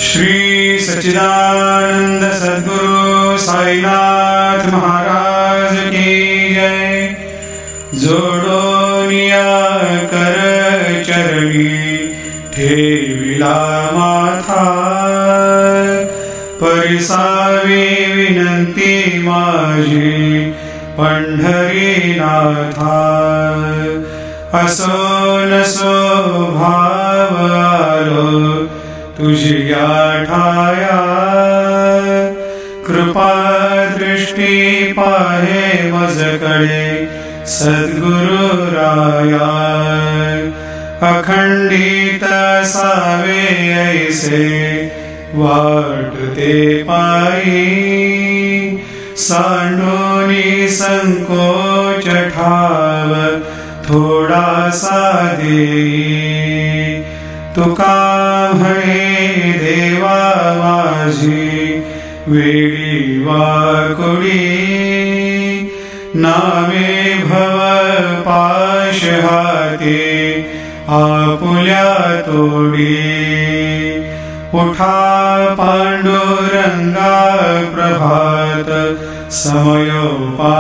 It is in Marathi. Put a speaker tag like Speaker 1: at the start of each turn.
Speaker 1: श्री सच्चिदानंद सद्गुरु साईनाथ महाराज की जय। जोडोनिया कर चरणी ठेविला माथा, परिसावी विनंती माझी पंढरीनाथा। असो नसो भाव आलो तुझिया ठाया, कृपा दृष्टी पाहे मजकडे सद्गुरु राया। अखंडित सावे ऐसे वाटते पायी, सांडोनी संकोच ठाव थोडासा देई। तुका म्हणे देवा माझी वेडी वाकुडी, नामे भव पाश हाती आपुल्या तोडी। उठा पांडुरंगा प्रभात समयोपातला,